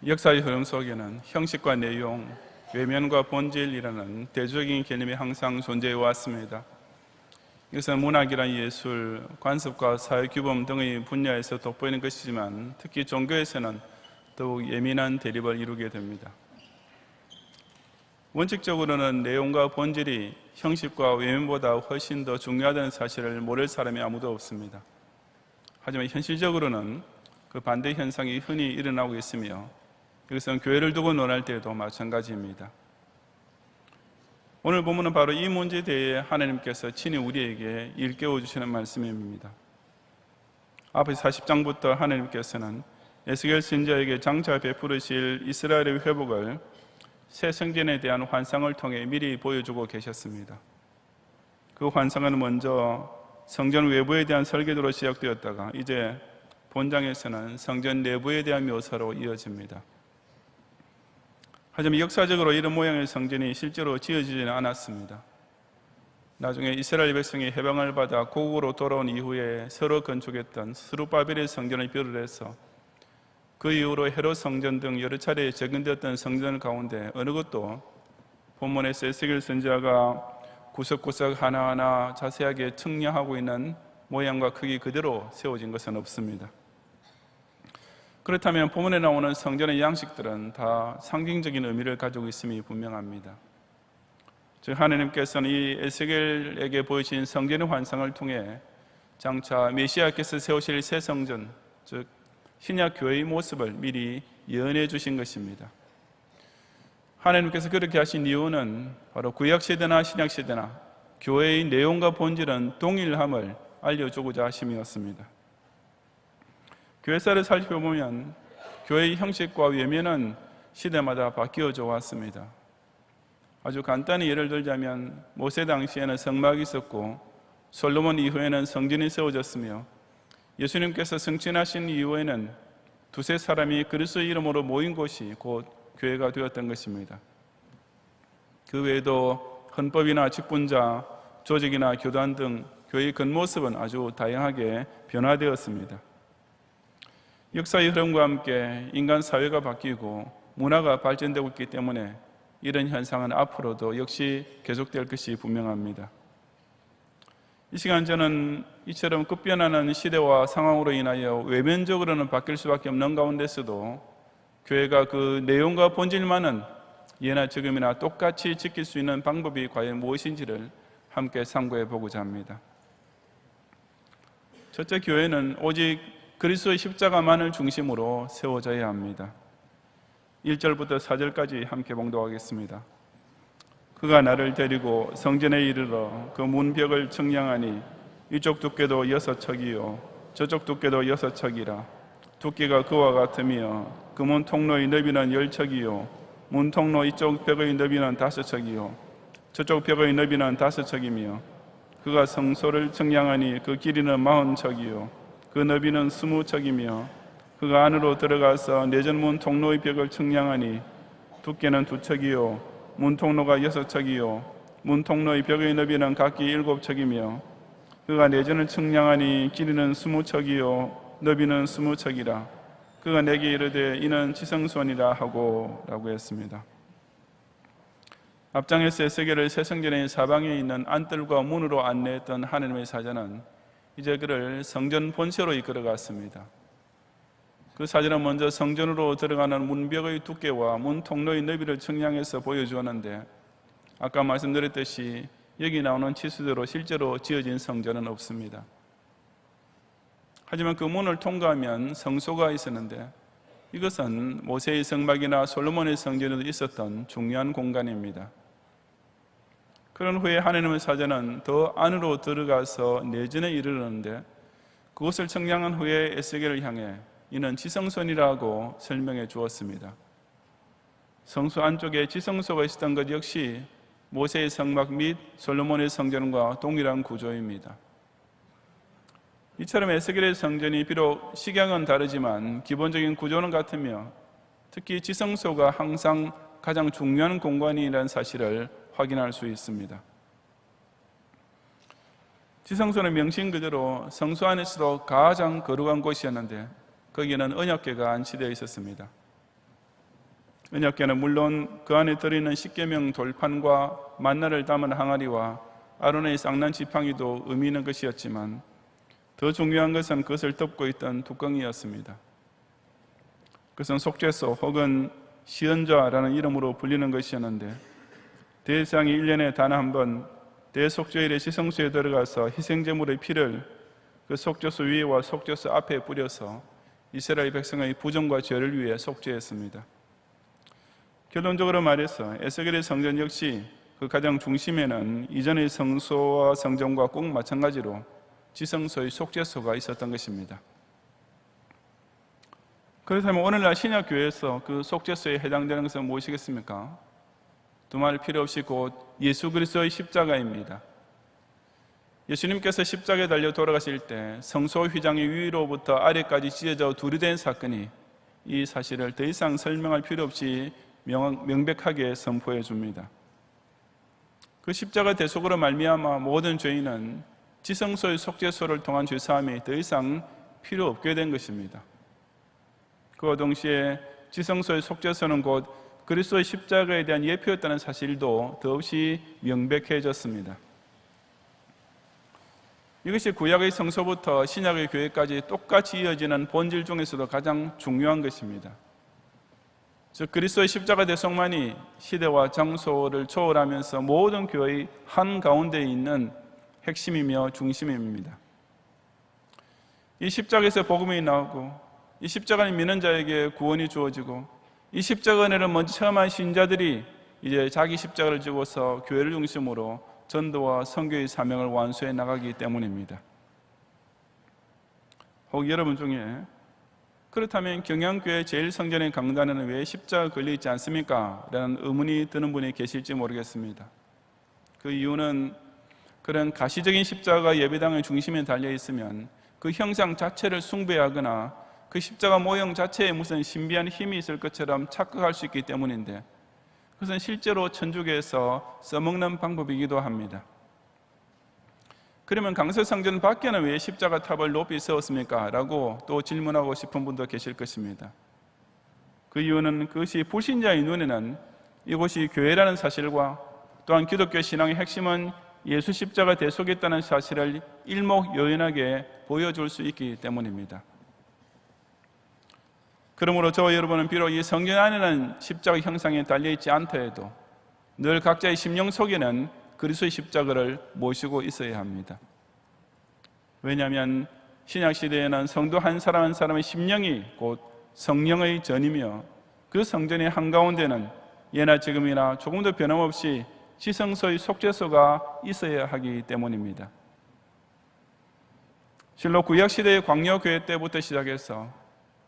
역사의 흐름 속에는 형식과 내용, 외면과 본질이라는 대조적인 개념이 항상 존재해 왔습니다. 이것은 문학이란 예술, 관습과 사회규범 등의 분야에서 돋보이는 것이지만 특히 종교에서는 더욱 예민한 대립을 이루게 됩니다. 원칙적으로는 내용과 본질이 형식과 외면보다 훨씬 더 중요하다는 사실을 모를 사람이 아무도 없습니다. 하지만 현실적으로는 그 반대 현상이 흔히 일어나고 있으며 이것은 교회를 두고 논할 때도 마찬가지입니다. 오늘 본문은 바로 이 문제에 대해 하나님께서 친히 우리에게 일깨워 주시는 말씀입니다. 앞에 40장부터 하나님께서는 에스겔 선지자에게 장차 베푸르실 이스라엘의 회복을 새 성전에 대한 환상을 통해 미리 보여주고 계셨습니다. 그 환상은 먼저 성전 외부에 대한 설계도로 시작되었다가 이제 본장에서는 성전 내부에 대한 묘사로 이어집니다. 하지만 역사적으로 이런 모양의 성전이 실제로 지어지지는 않았습니다. 나중에 이스라엘 백성이 해방을 받아 고국으로 돌아온 이후에 새로 건축했던 스룹바벨의 성전을 비롯해서 그 이후로 헤롯 성전 등 여러 차례 재건되었던 성전 가운데 어느 것도 본문에서 에스겔 선지자가 구석구석 하나하나 자세하게 측량하고 있는 모양과 크기 그대로 세워진 것은 없습니다. 그렇다면 본문에 나오는 성전의 양식들은 다 상징적인 의미를 가지고 있음이 분명합니다. 즉 하나님께서는 이 에스겔에게 보여진 성전의 환상을 통해 장차 메시아께서 세우실 새 성전, 즉 신약 교회의 모습을 미리 예언해 주신 것입니다. 하나님께서 그렇게 하신 이유는 바로 구약시대나 신약시대나 교회의 내용과 본질은 동일함을 알려주고자 하심이었습니다. 교회사를 살펴보면 교회의 형식과 외면은 시대마다 바뀌어져 왔습니다. 아주 간단히 예를 들자면 모세 당시에는 성막이 있었고 솔로몬 이후에는 성전이 세워졌으며 예수님께서 승천하신 이후에는 두세 사람이 그리스도의 이름으로 모인 곳이 곧 교회가 되었던 것입니다. 그 외에도 헌법이나 직분자, 조직이나 교단 등 교회의 겉모습은 아주 다양하게 변화되었습니다. 역사의 흐름과 함께 인간 사회가 바뀌고 문화가 발전되고 있기 때문에 이런 현상은 앞으로도 역시 계속될 것이 분명합니다. 이 시간 저는 이처럼 급변하는 시대와 상황으로 인하여 외면적으로는 바뀔 수밖에 없는 가운데서도 교회가 그 내용과 본질만은 예나 지금이나 똑같이 지킬 수 있는 방법이 과연 무엇인지를 함께 상고해 보고자 합니다. 첫째, 교회는 오직 그리스도의 십자가만을 중심으로 세워져야 합니다. 1절부터 4절까지 함께 봉독하겠습니다. 그가 나를 데리고 성전에 이르러 그 문벽을 측량하니 이쪽 두께도 6척이요 저쪽 두께도 6척이라. 두께가 그와 같으며 그 문 통로의 너비는 10척이요 문 통로 이쪽 벽의 너비는 5척이요 저쪽 벽의 너비는 5척이며 그가 성소를 측량하니 그 길이는 40척이요 그 너비는 20척이며 그가 안으로 들어가서 내전문 통로의 벽을 측량하니 두께는 2척이요 문 통로가 6척이요 문 통로의 벽의 너비는 각기 7척이며 그가 내전을 측량하니 길이는 20척이요 너비는 20척이라. 그가 내게 이르되 이는 지성소니라 하고 라고 했습니다. 앞장에서 에스겔을 새 성전의 사방에 있는 안뜰과 문으로 안내했던 하나님의 사자는 이제 그를 성전 본체로 이끌어갔습니다. 그 사진은 먼저 성전으로 들어가는 문벽의 두께와 문 통로의 너비를 측량해서 보여주었는데 아까 말씀드렸듯이 여기 나오는 치수대로 실제로 지어진 성전은 없습니다. 하지만 그 문을 통과하면 성소가 있었는데 이것은 모세의 성막이나 솔로몬의 성전에도 있었던 중요한 공간입니다. 그런 후에 하나님의 사자는 더 안으로 들어가서 내전에 이르렀는데 그것을 측량한 후에 에스겔을 향해 이는 지성소니라고 설명해 주었습니다. 성소 안쪽에 지성소가 있었던 것 역시 모세의 성막 및 솔로몬의 성전과 동일한 구조입니다. 이처럼 에스겔의 성전이 비록 식양은 다르지만 기본적인 구조는 같으며 특히 지성소가 항상 가장 중요한 공간이라는 사실을 확인할 수 있습니다. 지성소는 명칭 그대로 성소 안에서도 가장 거룩한 곳이었는데 거기에는 언약궤가 안치되어 있었습니다. 언약궤는 물론 그 안에 들어있는 십계명 돌판과 만나를 담은 항아리와 아론의 쌍난 지팡이도 의미 있는 것이었지만 더 중요한 것은 그것을 덮고 있던 뚜껑이었습니다. 그것은 속죄소 혹은 시언좌라는 이름으로 불리는 것이었는데 대제사장이 1년에 단 한 번 대속죄일의 지성소에 들어가서 희생제물의 피를 그 속죄소 위에와 속죄소 앞에 뿌려서 이스라엘 백성의 부정과 죄를 위해 속죄했습니다. 결론적으로 말해서 에스겔의 성전 역시 그 가장 중심에는 이전의 성소와 성전과 꼭 마찬가지로 지성소의 속죄소가 있었던 것입니다. 그렇다면 오늘날 신약교회에서 그 속죄소에 해당되는 것은 무엇이겠습니까? 두말 필요 없이 곧 예수 그리스도의 십자가입니다. 예수님께서 십자가에 달려 돌아가실 때 성소 휘장이 위로부터 아래까지 찢어져 둘이 된 사건이 이 사실을 더 이상 설명할 필요 없이 명백하게 선포해 줍니다. 그 십자가 대속으로 말미암아 모든 죄인은 지성소의 속죄소를 통한 죄사함이 더 이상 필요 없게 된 것입니다. 그와 동시에 지성소의 속죄소는 곧 그리스도의 십자가에 대한 예표였다는 사실도 더없이 명백해졌습니다. 이것이 구약의 성소부터 신약의 교회까지 똑같이 이어지는 본질 중에서도 가장 중요한 것입니다. 즉 그리스도의 십자가 대속만이 시대와 장소를 초월하면서 모든 교회의 한가운데에 있는 핵심이며 중심입니다. 이 십자가에서 복음이 나오고 이 십자가를 믿는 자에게 구원이 주어지고 이 십자가 은혜를 먼저 체험한 신자들이 이제 자기 십자가를 지고서 교회를 중심으로 전도와 선교의 사명을 완수해 나가기 때문입니다. 혹 여러분 중에 그렇다면 경양교회 제1성전의 강단에는 왜 십자가 걸려있지 않습니까? 라는 의문이 드는 분이 계실지 모르겠습니다. 그 이유는 그런 가시적인 십자가가 예배당의 중심에 달려있으면 그 형상 자체를 숭배하거나 그 십자가 모형 자체에 무슨 신비한 힘이 있을 것처럼 착각할 수 있기 때문인데 그것은 실제로 천주교에서 써먹는 방법이기도 합니다. 그러면 강설성전 밖에는 왜 십자가 탑을 높이 세웠습니까? 라고 또 질문하고 싶은 분도 계실 것입니다. 그 이유는 그것이 불신자의 눈에는 이곳이 교회라는 사실과 또한 기독교 신앙의 핵심은 예수 십자가 대속했다는 사실을 일목요연하게 보여줄 수 있기 때문입니다. 그러므로 저와 여러분은 비록 이 성전 안에는 십자가 형상에 달려있지 않다 해도 늘 각자의 심령 속에는 그리스도의 십자가를 모시고 있어야 합니다. 왜냐하면 신약시대에는 성도 한 사람 한 사람의 심령이 곧 성령의 전이며 그 성전의 한가운데는 예나 지금이나 조금도 변함없이 지성소의 속죄소가 있어야 하기 때문입니다. 실로 구약시대의 광야교회 때부터 시작해서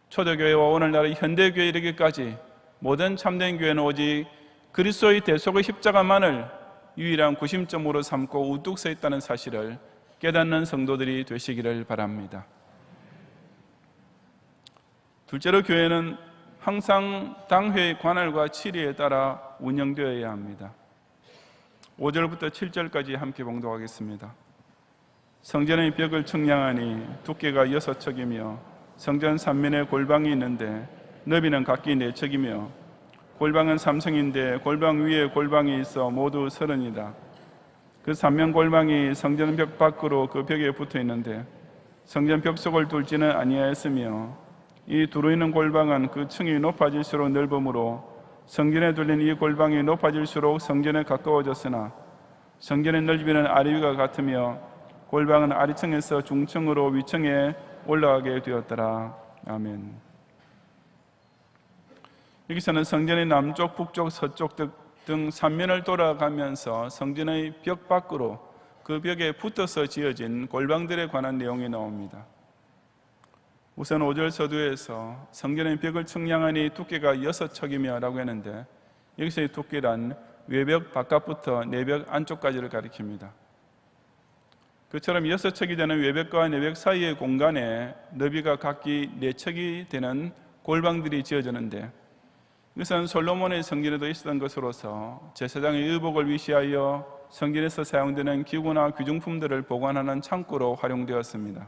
초대교회와 오늘날의 현대교회에 이르기까지 모든 참된 교회는 오직 그리스도의 대속의 십자가만을 유일한 구심점으로 삼고 우뚝 서 있다는 사실을 깨닫는 성도들이 되시기를 바랍니다. 둘째로 교회는 항상 당회의 관할과 치리에 따라 운영되어야 합니다. 5절부터 7절까지 함께 봉독하겠습니다. 성전의 벽을 측량하니 두께가 6척이며 성전 3면에 골방이 있는데 너비는 각기 4척이며 골방은 3층인데 골방 위에 골방이 있어 모두 30이다. 그 3면 골방이 성전 벽 밖으로 그 벽에 붙어 있는데 성전 벽 속을 뚫지는 아니하였으며 이 두루 있는 골방은 그 층이 높아질수록 넓음으로 성전에 둘린 이 골방이 높아질수록 성전에 가까워졌으나 성전의 넓이는 아래 위가 같으며 골방은 아래층에서 중층으로 위층에 올라가게 되었더라. 아멘. 여기서는 성전의 남쪽, 북쪽, 서쪽 등 3면을 돌아가면서 성전의 벽 밖으로 그 벽에 붙어서 지어진 골방들에 관한 내용이 나옵니다. 우선 5절 서두에서 성전의 벽을 측량하니 두께가 6척이며 라고 했는데 여기서의 두께란 외벽 바깥부터 내벽 안쪽까지를 가리킵니다. 그처럼 6척이 되는 외벽과 내벽 사이의 공간에 너비가 각기 4척이 되는 골방들이 지어졌는데 이것은 솔로몬의 성전에도 있었던 것으로서 제사장의 의복을 위시하여 성전에서 사용되는 기구나 귀중품들을 보관하는 창고로 활용되었습니다.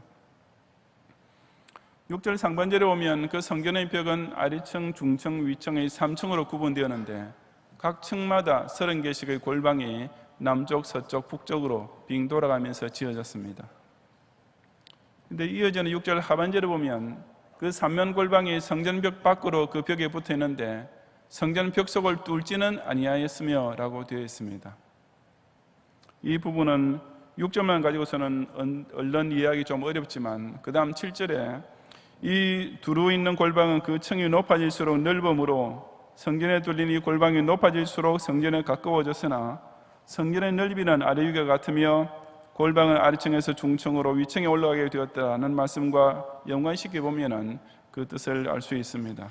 6절 상반절에 보면 그 성전의 벽은 아래층, 중층, 위층의 3층으로 구분되었는데 각 층마다 30개씩의 골방이 남쪽, 서쪽, 북쪽으로 빙 돌아가면서 지어졌습니다. 근데 이어지는 6절 하반절에 보면 그 3면 골방이 성전벽 밖으로 그 벽에 붙어 있는데 성전 벽 속을 뚫지는 아니하였으며 라고 되어 있습니다. 이 부분은 6절만 가지고서는 얼른 이해하기 좀 어렵지만 그 다음 7절에 이 두루 있는 골방은 그 층이 높아질수록 넓음으로 성전에 뚫린 이 골방이 높아질수록 성전에 가까워졌으나 성전의 넓이는 아래 위가 같으며 골방은 아래층에서 중층으로 위층에 올라가게 되었다는 말씀과 연관시켜 보면 그 뜻을 알 수 있습니다.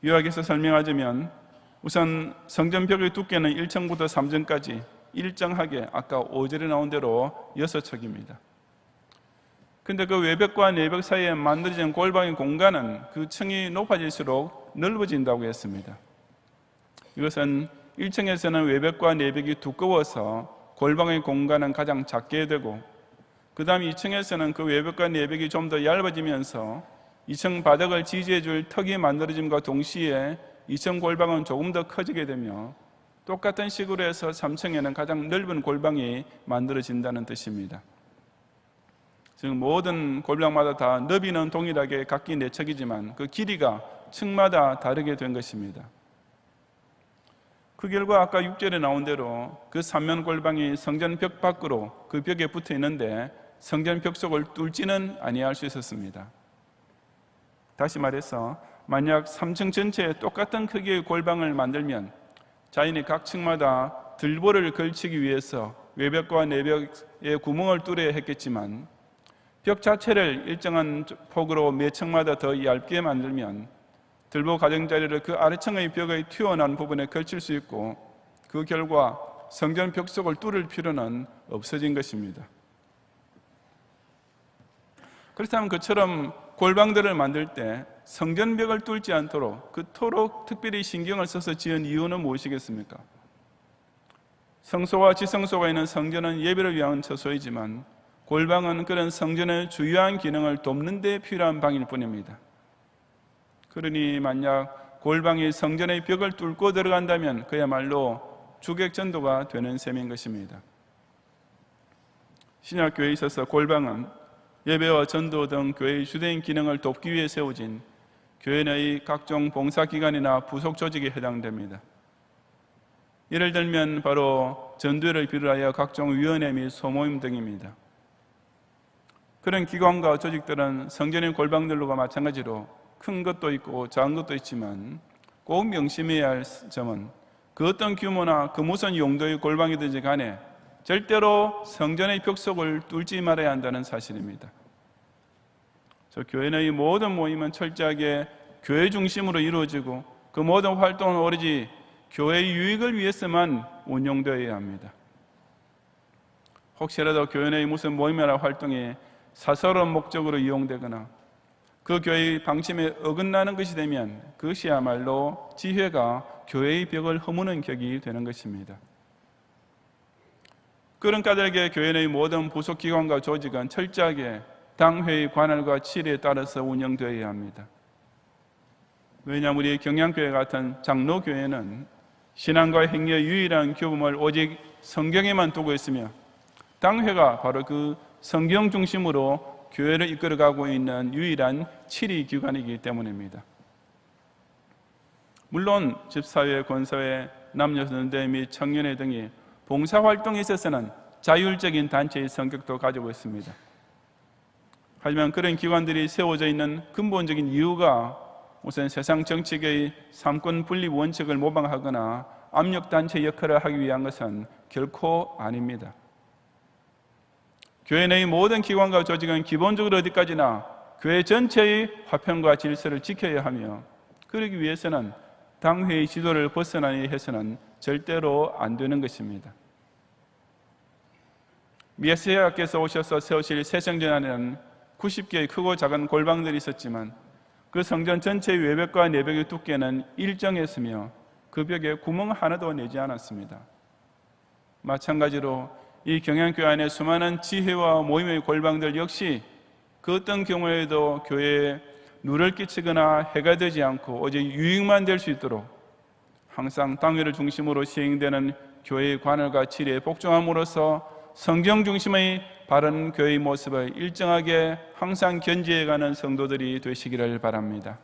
요약해서 설명하자면 우선 성전벽의 두께는 1층부터 3층까지 일정하게 아까 5절에 나온 대로 6척입니다. 근데 그 외벽과 내벽 사이에 만들어진 골방의 공간은 그 층이 높아질수록 넓어진다고 했습니다. 이것은 1층에서는 외벽과 내벽이 두꺼워서 골방의 공간은 가장 작게 되고 그 다음 2층에서는 그 외벽과 내벽이 좀 더 얇아지면서 2층 바닥을 지지해 줄 턱이 만들어짐과 동시에 2층 골방은 조금 더 커지게 되며 똑같은 식으로 해서 3층에는 가장 넓은 골방이 만들어진다는 뜻입니다. 즉 모든 골방마다 다 너비는 동일하게 각기 4척이지만 그 길이가 층마다 다르게 된 것입니다. 그 결과 아까 6절에 나온 대로 그 3면 골방이 성전 벽 밖으로 그 벽에 붙어 있는데 성전 벽 속을 뚫지는 아니할 수 있었습니다. 다시 말해서 만약 3층 전체에 똑같은 크기의 골방을 만들면 자연히 각 층마다 들보를 걸치기 위해서 외벽과 내벽에 구멍을 뚫어야 했겠지만 벽 자체를 일정한 폭으로 매 층마다 더 얇게 만들면 들보 가장자리를 그 아래층의 벽의 튀어나온 부분에 걸칠 수 있고 그 결과 성전 벽 속을 뚫을 필요는 없어진 것입니다. 그렇다면 그처럼 골방들을 만들 때 성전벽을 뚫지 않도록 그토록 특별히 신경을 써서 지은 이유는 무엇이겠습니까? 성소와 지성소가 있는 성전은 예배를 위한 처소이지만 골방은 그런 성전의 주요한 기능을 돕는 데 필요한 방일 뿐입니다. 그러니 만약 골방이 성전의 벽을 뚫고 들어간다면 그야말로 주객전도가 되는 셈인 것입니다. 신약교회에 있어서 골방은 예배와 전도 등 교회의 주된 기능을 돕기 위해 세워진 교회 내의 각종 봉사기관이나 부속 조직에 해당됩니다. 예를 들면 바로 전도회를 비롯하여 각종 위원회 및 소모임 등입니다. 그런 기관과 조직들은 성전의 골방들과 마찬가지로 큰 것도 있고 작은 것도 있지만 꼭 명심해야 할 점은 그 어떤 규모나 그 무슨 용도의 골방이든지 간에 절대로 성전의 벽 속을 뚫지 말아야 한다는 사실입니다. 교회 내의 모든 모임은 철저하게 교회 중심으로 이루어지고 그 모든 활동은 오로지 교회의 유익을 위해서만 운영되어야 합니다. 혹시라도 교회 내의 무슨 모임이나 활동이 사설한 목적으로 이용되거나 그 교회의 방침에 어긋나는 것이 되면 그것이야말로 지회가 교회의 벽을 허무는 격이 되는 것입니다. 그런 까닭에 교회 내의 모든 부속기관과 조직은 철저하게 당회의 관할과 칠에 따라서 운영되어야 합니다. 왜냐하면 우리 경양교회 같은 장로교회는 신앙과 행위의 유일한 교범을 오직 성경에만 두고 있으며 당회가 바로 그 성경 중심으로 교회를 이끌어가고 있는 유일한 칠위 기관이기 때문입니다. 물론 집사회, 권사회, 남녀선대 및 청년회 등이 봉사활동에 있어서는 자율적인 단체의 성격도 가지고 있습니다. 하지만 그런 기관들이 세워져 있는 근본적인 이유가 우선 세상 정치계의 삼권 분립 원칙을 모방하거나 압력단체 역할을 하기 위한 것은 결코 아닙니다. 교회 내의 모든 기관과 조직은 기본적으로 어디까지나 교회 전체의 화평과 질서를 지켜야 하며 그러기 위해서는 당회의 지도를 벗어나게 해서는 절대로 안 되는 것입니다. 메시아께서 오셔서 세우실 새 성전 안에는 90개의 크고 작은 골방들이 있었지만 그 성전 전체의 외벽과 내벽의 두께는 일정했으며 그 벽에 구멍 하나도 내지 않았습니다. 마찬가지로 이 경양교회 안에 수많은 지회와 모임의 골방들 역시 그 어떤 경우에도 교회에 누를 끼치거나 해가 되지 않고 오직 유익만 될 수 있도록 항상 당회를 중심으로 시행되는 교회의 관할과 지리에 복종함으로써 성경 중심의 바른 교회의 모습을 일정하게 항상 견지해가는 성도들이 되시기를 바랍니다.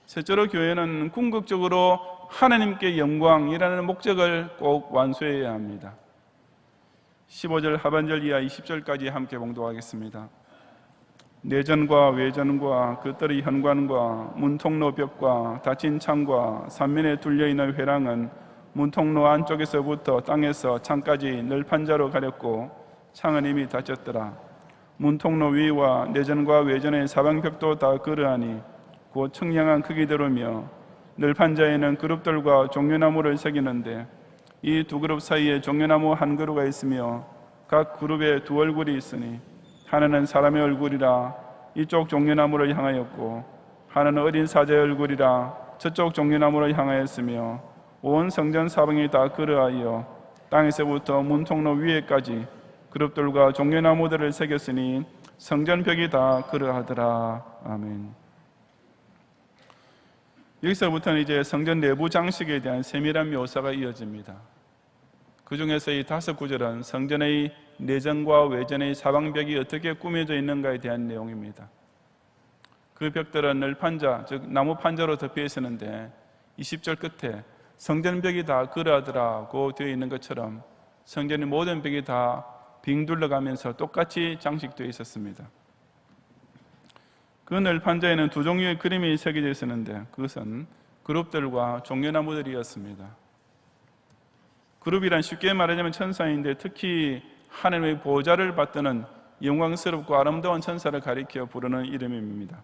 셋째로, 교회는 궁극적으로 하나님께 영광이라는 목적을 꼭 완수해야 합니다. 15절 하반절 이하 20절까지 함께 봉독하겠습니다. 내전과 외전과 그들의 현관과 문통로 벽과 닫힌 창과 삼면에 뚫려있는 회랑은 문통로 안쪽에서부터 땅에서 창까지 널판자로 가렸고 창은 이미 닫혔더라. 문통로 위와 내전과 외전의 사방벽도 다 그러하니 곧 청량한 크기대로며 널판자에는 그룹들과 종려나무를 새기는데 이 두 그룹 사이에 종려나무 한 그루가 있으며 각 그룹에 두 얼굴이 있으니 하나는 사람의 얼굴이라 이쪽 종려나무를 향하였고 하나는 어린 사자의 얼굴이라 저쪽 종려나무를 향하였으며 온 성전 사방이 다 그러하여 땅에서부터 문통로 위에까지 그룹들과 종려나무들을 새겼으니 성전벽이 다 그러하더라. 아멘. 여기서부터는 이제 성전 내부 장식에 대한 세밀한 묘사가 이어집니다. 그 중에서 이 5구절은 성전의 내전과 외전의 사방벽이 어떻게 꾸며져 있는가에 대한 내용입니다. 그 벽들은 널판자, 즉 나무 판자로 덮여 있었는데 20절 끝에 성전벽이 다 그러하더라고 되어 있는 것처럼 성전의 모든 벽이 다 빙둘러가면서 똑같이 장식되어 있었습니다. 그 널판자에는 두 종류의 그림이 새겨져 있었는데 그것은 그룹들과 종려나무들이었습니다. 그룹이란 쉽게 말하자면 천사인데 특히 하나님의 보좌를 받드는 영광스럽고 아름다운 천사를 가리켜 부르는 이름입니다.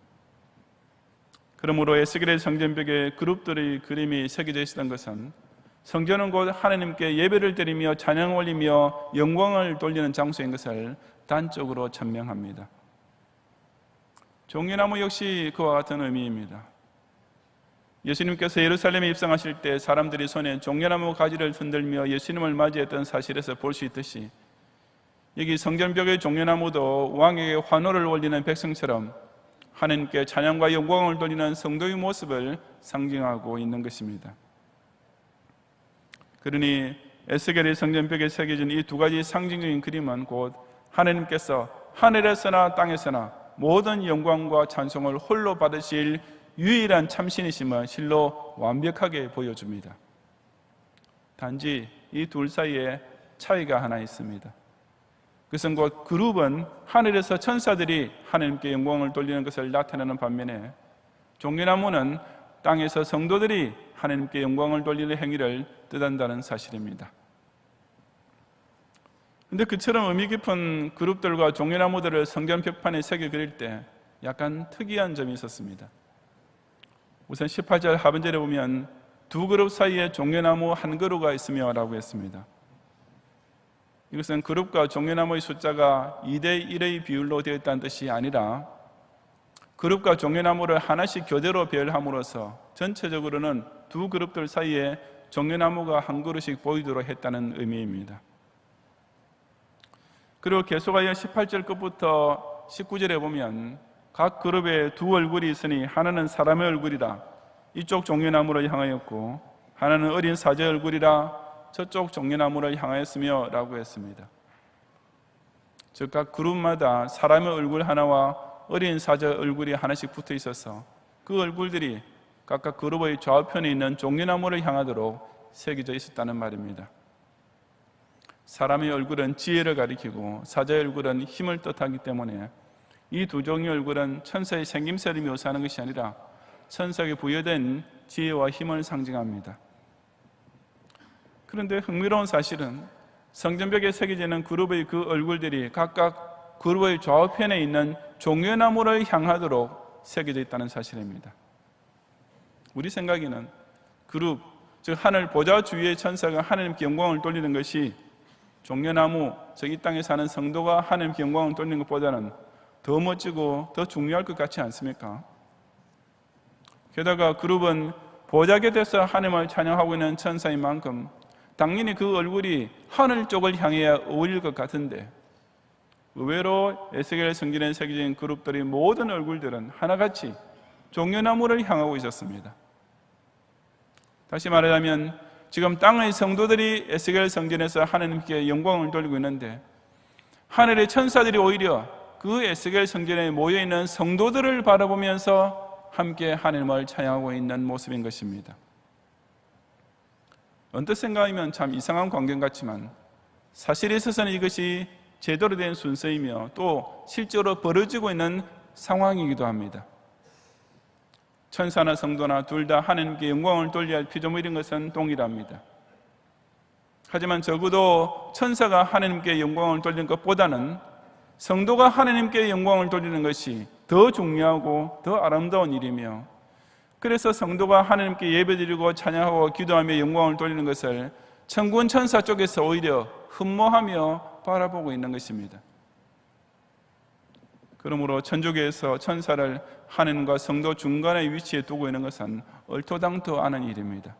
그러므로 에스겔의 성전벽에 그룹들의 그림이 새겨져 있었던 것은 성전은 곧 하나님께 예배를 드리며 찬양을 올리며 영광을 돌리는 장소인 것을 단적으로 천명합니다. 종려나무 역시 그와 같은 의미입니다. 예수님께서 예루살렘에 입성하실 때 사람들이 손에 종려나무 가지를 흔들며 예수님을 맞이했던 사실에서 볼 수 있듯이 여기 성전벽의 종려나무도 왕에게 환호를 올리는 백성처럼 하나님께 찬양과 영광을 돌리는 성도의 모습을 상징하고 있는 것입니다. 그러니 에스겔의 성전벽에 새겨진 이 두 가지 상징적인 그림은 곧 하나님께서 하늘에서나 땅에서나 모든 영광과 찬송을 홀로 받으실 유일한 참신이심을 실로 완벽하게 보여줍니다. 단지 이 둘 사이에 차이가 하나 있습니다. 그것은 곧 그룹은 하늘에서 천사들이 하나님께 영광을 돌리는 것을 나타내는 반면에 종려나무는 땅에서 성도들이 하나님께 영광을 돌리는 행위를 뜻한다는 사실입니다. 그런데 그처럼 의미 깊은 그룹들과 종려나무들을 성전 벽판에 새겨 그릴 때 약간 특이한 점이 있었습니다. 우선 18절 하반절에 보면 두 그룹 사이에 종려나무 한 그루가 있으며 라고 했습니다. 이것은 그룹과 종려나무의 숫자가 2대1의 비율로 되어 있다는 뜻이 아니라 그룹과 종려나무를 하나씩 교대로 배열함으로써 전체적으로는 두 그룹들 사이에 종려나무가 한 그루씩 보이도록 했다는 의미입니다. 그리고 계속하여 18절 끝부터 19절에 보면 각 그룹에 두 얼굴이 있으니 하나는 사람의 얼굴이라 이쪽 종려나무를 향하였고 하나는 어린 사자의 얼굴이라 저쪽 종려나무를 향하였으며 라고 했습니다. 즉 각 그룹마다 사람의 얼굴 하나와 어린 사자의 얼굴이 하나씩 붙어 있어서 그 얼굴들이 각각 그룹의 좌우편에 있는 종려나무를 향하도록 새겨져 있었다는 말입니다. 사람의 얼굴은 지혜를 가리키고 사자의 얼굴은 힘을 뜻하기 때문에 이 두 종의 얼굴은 천사의 생김새를 묘사하는 것이 아니라 천사에게 부여된 지혜와 힘을 상징합니다. 그런데 흥미로운 사실은 성전벽에 새겨지는 그룹의 그 얼굴들이 각각 그룹의 좌우편에 있는 종려나무를 향하도록 새겨져 있다는 사실입니다. 우리 생각에는 그룹, 즉 하늘 보좌 주위의 천사가 하나님께 영광을 돌리는 것이 종려나무, 즉 이 땅에 사는 성도가 하나님께 영광을 돌리는 것보다는 더 멋지고 더 중요할 것 같지 않습니까? 게다가 그룹은 보좌 곁에서 하나님을 찬양하고 있는 천사인 만큼 당연히 그 얼굴이 하늘 쪽을 향해야 어울릴 것 같은데 의외로 에스겔 성전에 새겨진 그룹들의 모든 얼굴들은 하나같이 종려나무를 향하고 있었습니다. 다시 말하자면 지금 땅의 성도들이 에스겔 성전에서 하나님께 영광을 돌리고 있는데, 하늘의 천사들이 오히려 그 에스겔 성전에 모여있는 성도들을 바라보면서 함께 하나님을 찬양하고 있는 모습인 것입니다. 언뜻 생각하면 참 이상한 광경 같지만 사실에 있어서는 이것이 제대로 된 순서이며 또 실제로 벌어지고 있는 상황이기도 합니다. 천사나 성도나 둘 다 하나님께 영광을 돌려야 할 피조물인 것은 동일합니다. 하지만 적어도 천사가 하나님께 영광을 돌리는 것보다는 성도가 하나님께 영광을 돌리는 것이 더 중요하고 더 아름다운 일이며, 그래서 성도가 하나님께 예배드리고 찬양하고 기도하며 영광을 돌리는 것을 천군 천사 쪽에서 오히려 흠모하며 바라보고 있는 것입니다. 그러므로 천주교에서 천사를 하나님과 성도 중간에 위치해 두고 있는 것은 얼토당토 않은 일입니다.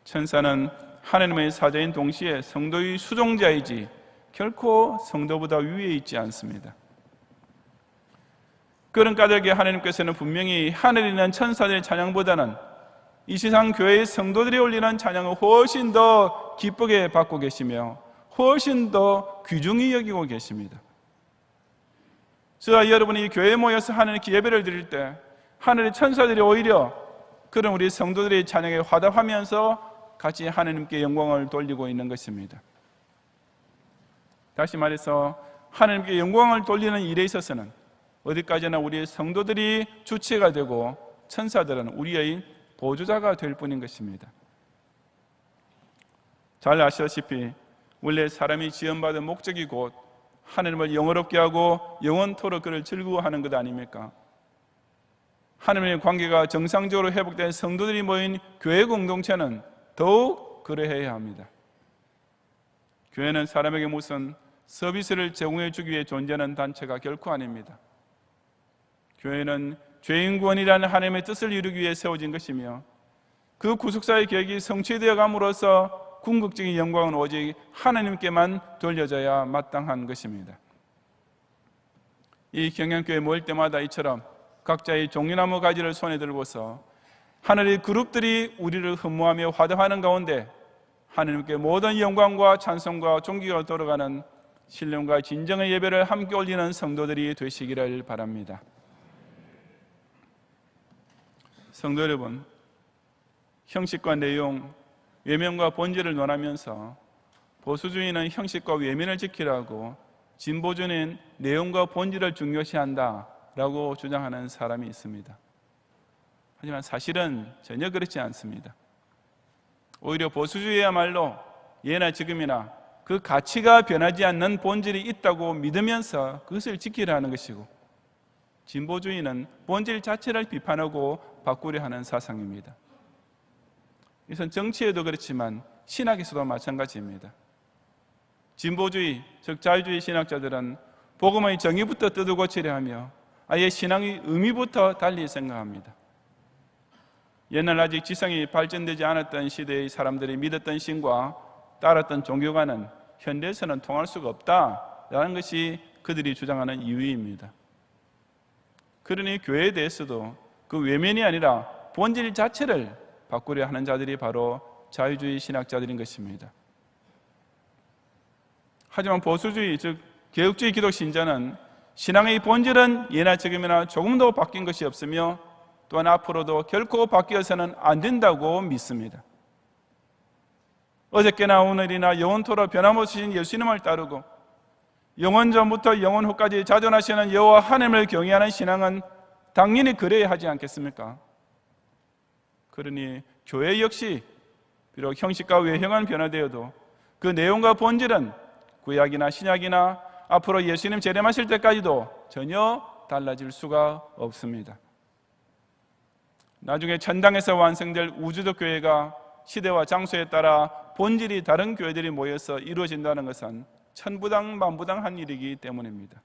천사는 하나님의 사자인 동시에 성도의 수종자이지 결코 성도보다 위에 있지 않습니다. 그런 까닭에 하나님께서는 분명히 하늘에 있는 천사들의 찬양보다는 이 세상 교회의 성도들이 올리는 찬양을 훨씬 더 기쁘게 받고 계시며 훨씬 더 귀중히 여기고 계십니다. 저와 여러분이 교회에 모여서 하나님께 예배를 드릴 때 하늘의 천사들이 오히려 그런 우리 성도들의 찬양에 화답하면서 같이 하나님께 영광을 돌리고 있는 것입니다. 다시 말해서 하나님께 영광을 돌리는 일에 있어서는 어디까지나 우리 성도들이 주체가 되고 천사들은 우리의 보조자가 될 뿐인 것입니다. 잘 아시다시피 원래 사람이 지음받은 목적이 곧 하나님을 영어롭게 하고 영원토록 그를 즐거워하는 것 아닙니까? 하나님의 관계가 정상적으로 회복된 성도들이 모인 교회 공동체는 더욱 그러해야 합니다. 교회는 사람에게 무슨 서비스를 제공해 주기 위해 존재하는 단체가 결코 아닙니다. 교회는 죄인 구원이라는 하나님의 뜻을 이루기 위해 세워진 것이며, 그 구속사의 계획이 성취되어 감으로써 궁극적인 영광은 오직 하나님께만 돌려져야 마땅한 것입니다. 이 경양교회 모일 때마다 이처럼 각자의 종려나무 가지를 손에 들고서 하늘의 그룹들이 우리를 흠모하며 화답하는 가운데 하나님께 모든 영광과 찬송과 존귀가 돌아가는 신령과 진정의 예배를 함께 올리는 성도들이 되시기를 바랍니다. 성도 여러분, 형식과 내용, 외면과 본질을 논하면서 보수주의는 형식과 외면을 지키라고, 진보주의는 내용과 본질을 중요시한다라고 주장하는 사람이 있습니다. 하지만 사실은 전혀 그렇지 않습니다. 오히려 보수주의야말로 예나 지금이나 그 가치가 변하지 않는 본질이 있다고 믿으면서 그것을 지키려 하는 것이고, 진보주의는 본질 자체를 비판하고 바꾸려 하는 사상입니다. 이것은 정치에도 그렇지만 신학에서도 마찬가지입니다. 진보주의, 즉 자유주의 신학자들은 복음의 정의부터 뜯어고치려 하며 아예 신앙의 의미부터 달리 생각합니다. 옛날 아직 지성이 발전되지 않았던 시대의 사람들이 믿었던 신과 따랐던 종교관은 현대에서는 통할 수가 없다라는 것이 그들이 주장하는 이유입니다. 그러니 교회에 대해서도 그 외면이 아니라 본질 자체를 바꾸려 하는 자들이 바로 자유주의 신학자들인 것입니다. 하지만 보수주의, 즉 개혁주의 기독 신자는 신앙의 본질은 예나 지금이나 조금도 바뀐 것이 없으며 또한 앞으로도 결코 바뀌어서는 안 된다고 믿습니다. 어저께나 오늘이나 영원토록 변함없으신 예수님을 따르고 영원 전부터 영원 후까지 자존하시는 여호와 하나님을 경외하는 신앙은 당연히 그래야 하지 않겠습니까? 그러니 교회 역시 비록 형식과 외형은 변화되어도 그 내용과 본질은 구약이나 신약이나 앞으로 예수님 재림하실 때까지도 전혀 달라질 수가 없습니다. 나중에 천당에서 완성될 우주적 교회가 시대와 장소에 따라 본질이 다른 교회들이 모여서 이루어진다는 것은 천부당만부당한 일이기 때문입니다.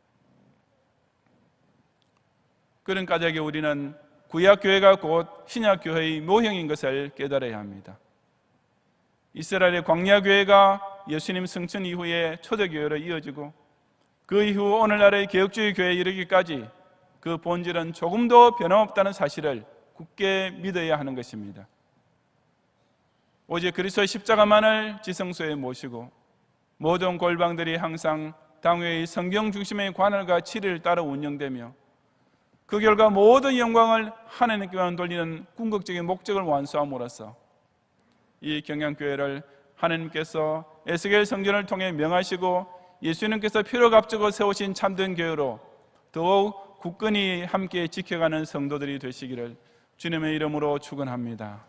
그런 까닭에 우리는 구약교회가 곧 신약교회의 모형인 것을 깨달아야 합니다. 이스라엘의 광야교회가 예수님 승천 이후에 초대교회로 이어지고 그 이후 오늘날의 개혁주의 교회에 이르기까지 그 본질은 조금도 변함없다는 사실을 굳게 믿어야 하는 것입니다. 오직 그리스도의 십자가만을 지성소에 모시고 모든 골방들이 항상 당회의 성경 중심의 관할과 치리를 따라 운영되며 그 결과 모든 영광을 하나님께만 돌리는 궁극적인 목적을 완수함으로써 이 경양교회를 하나님께서 에스겔 성전을 통해 명하시고 예수님께서 피로 값주고 세우신 참된 교회로 더욱 굳건히 함께 지켜가는 성도들이 되시기를 주님의 이름으로 축원합니다.